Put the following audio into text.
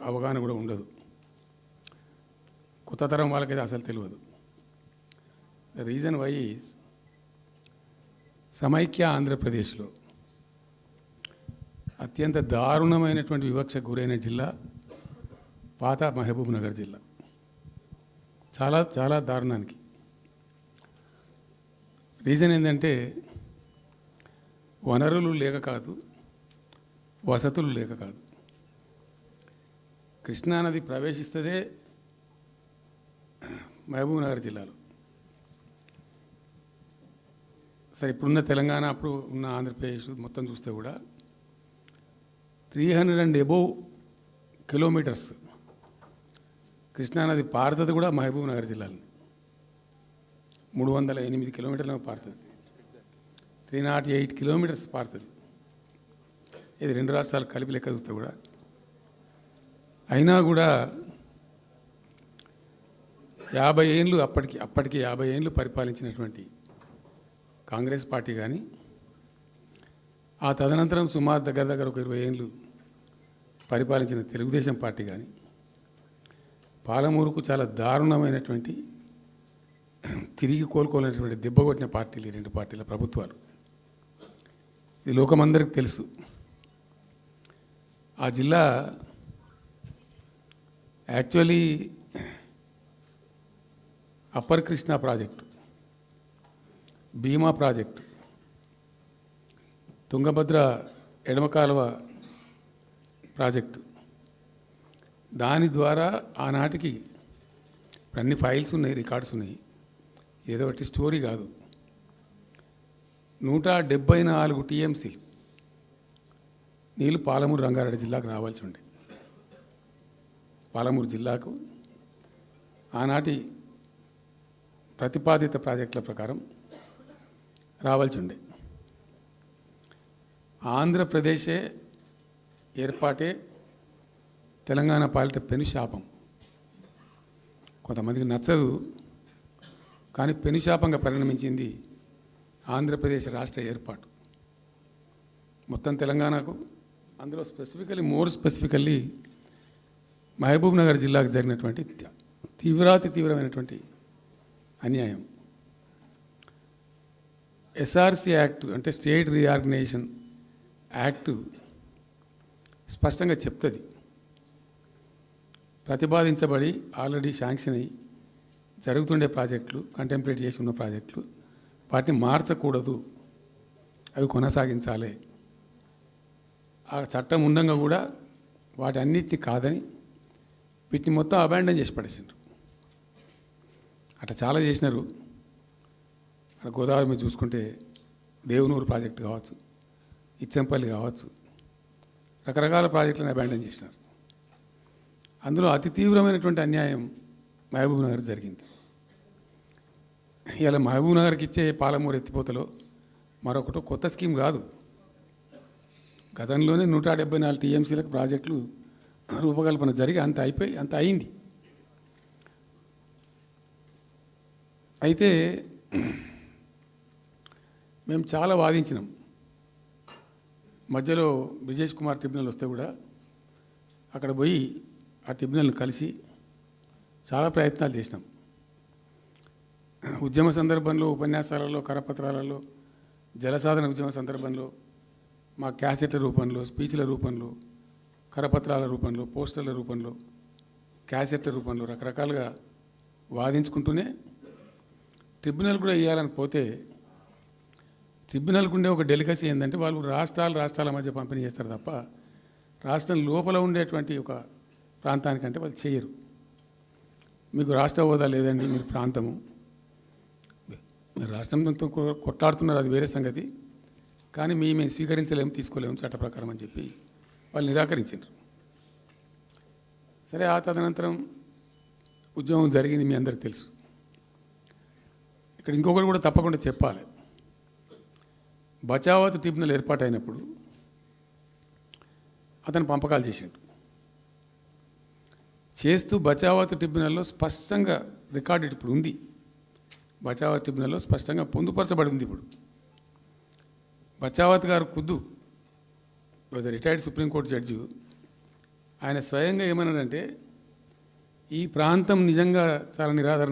అవగాహన కూడా ఉండదు. కొత్త తరం వాళ్ళకైతే అసలు తెలియదు. ద రీజన్ వై ఈజ్ సమైక్య ఆంధ్రప్రదేశ్లో అత్యంత దారుణమైనటువంటి వివక్షకు గురైన జిల్లా పాత మహబూబ్ నగర్ జిల్లా. చాలా చాలా దారుణానికి. రీజన్ ఏంటంటే వనరులు లేక కాదు, వసతులు లేక కాదు. కృష్ణానది ప్రవేశిస్తుందే మహబూబ్ నగర్ జిల్లాలో. సరే, ఇప్పుడున్న తెలంగాణ, అప్పుడు ఉన్న ఆంధ్రప్రదేశ్ మొత్తం చూస్తే కూడా 300 and above కిలోమీటర్స్ కృష్ణానది పారుతుంది కూడా మహబూబ్ నగర్ జిల్లాలో. 308 కిలోమీటర్లు పారుతుంది. 308 కిలోమీటర్స్ పారుతుంది. ఇది 2 రాష్ట్రాలు కలిపి లెక్క చూస్తే కూడా. అయినా కూడా 50 ఏళ్ళు అప్పటికి 50 ఏళ్ళు పరిపాలించినటువంటి కాంగ్రెస్ పార్టీ కానీ, ఆ తదనంతరం సుమారు దగ్గర ఒక 20 ఏళ్ళు పరిపాలించిన తెలుగుదేశం పార్టీ కానీ, పాలమూరుకు చాలా దారుణమైనటువంటి తిరిగి కోలుకోలేనటువంటి దెబ్బ కొట్టిన పార్టీలు ఈ 2 పార్టీల ప్రభుత్వాలు. ఇది లోకమందరికి తెలుసు. ఆ జిల్లా యాక్చువల్లీ అప్పర్ కృష్ణా ప్రాజెక్టు, భీమా ప్రాజెక్టు, తుంగభద్ర ఎడమ కాలువ ప్రాజెక్టు, దాని ద్వారా ఆనాటికి అన్ని ఫైల్స్ ఉన్నాయి, రికార్డ్స్ ఉన్నాయి. ఏదో ఒకటి స్టోరీ కాదు. 174 టీఎంసీ నీళ్ళు పాలమూరు రంగారెడ్డి జిల్లాకు రావాల్సి ఉండే. పాలమూరు జిల్లాకు ఆనాటి ప్రతిపాదిత ప్రాజెక్టుల ప్రకారం రావాల్సి ఉండే. ఆంధ్రప్రదేశే ఏర్పాటే తెలంగాణ పాలిట పెనుశాపం. కొంతమందికి నచ్చదు, కానీ పెనుశాపంగా పరిణమించింది ఆంధ్రప్రదేశ్ రాష్ట్ర ఏర్పాటు. మొత్తం తెలంగాణకు, అందులో మోర్ స్పెసిఫికల్లీ మహబూబ్ నగర్ జిల్లాకు జరిగినటువంటి తీవ్రమైనటువంటి అన్యాయం. ఎస్ఆర్సి యాక్ట్ అంటే స్టేట్ రీఆర్గనైజేషన్ యాక్టు స్పష్టంగా చెప్తుంది, ప్రతిపాదించబడి ఆల్రెడీ శాంక్షన్ అయ్యి జరుగుతుండే ప్రాజెక్టులు, కంటెంప్లేట్ చేసి ఉన్న ప్రాజెక్టులు, వాటిని మార్చకూడదు, అవి కొనసాగించాలి. ఆ చట్టం ఉండగా కూడా వాటి అన్నిటిని కాదని వీటిని మొత్తం అబాండన్ చేసి పడేసిండ్రు. అట్లా చాలా చేసినారు. అక్కడ గోదావరి మీద చూసుకుంటే దేవునూరు ప్రాజెక్టు కావచ్చు, ఇచ్చంపల్లి కావచ్చు, రకరకాల ప్రాజెక్టులను అబాండన్ చేసినారు. అందులో అతి తీవ్రమైనటువంటి అన్యాయం మహబూబ్ నగర్ జరిగింది. ఇలా మహబూబ్ నగర్కి ఇచ్చే పాలమూరు ఎత్తిపోతలో మరొకటి కొత్త స్కీమ్ కాదు. గతంలోనే 174 టీఎంసీలకు ప్రాజెక్టులు రూపకల్పన జరిగి అంత అయింది. అయితే మేము చాలా వాదించినాం. మధ్యలో బ్రిజేష్ కుమార్ ట్రిబ్యునల్ వస్తే కూడా అక్కడ పోయి ఆ ట్రిబ్యునల్ని కలిసి చాలా ప్రయత్నాలు చేసినాం. ఉద్యమ సందర్భంలో, ఉపన్యాసాలలో, కరపత్రాలలో, జలసాధన ఉద్యమ సందర్భంలో, మా క్యాసెట్ల రూపంలో, స్పీచ్ల రూపంలో, కరపత్రాల రూపంలో, పోస్టర్ల రూపంలో, క్యాసెట్ల రూపంలో రకరకాలుగా వాదించుకుంటూనే ట్రిబ్యునల్ కూడా ఇవ్వాలని పోతే, ట్రిబ్యునల్కు ఉండే ఒక డెలికసీ ఏంటంటే వాళ్ళు రాష్ట్రాల మధ్య పంపిణీ చేస్తారు తప్ప రాష్ట్రం లోపల ఉండేటువంటి ఒక ప్రాంతానికంటే వాళ్ళు చేయరు. మీకు రాష్ట్ర హోదా లేదండి, మీరు ప్రాంతము, మీరు రాష్ట్రంతో కొట్లాడుతున్నారు, అది వేరే సంగతి, కానీ మేము స్వీకరించలేము, తీసుకోలేము చట్ట ప్రకారం అని చెప్పి వాళ్ళు నిరాకరించారు. సరే, ఆ తదనంతరం ఉద్యమం జరిగింది, మీ అందరికి తెలుసు. ఇక్కడ ఇంకొకటి కూడా తప్పకుండా చెప్పాలి. బచావత్ ట్రిబ్యునల్ ఏర్పాటైనప్పుడు అతను పంపకాలు చేస్తూ బచావత్ ట్రిబ్యునల్లో స్పష్టంగా రికార్డెడ్ ఇప్పుడు ఉంది. బచావత్ ట్రిబ్యునల్లో స్పష్టంగా పొందుపరచబడి ఉంది. ఇప్పుడు బచావత్ గారు ఖుద్దు రిటైర్డ్ సుప్రీంకోర్టు జడ్జి, ఆయన స్వయంగా ఏమన్నాడంటే ఈ ప్రాంతం నిజంగా చాలా నిరాదరణ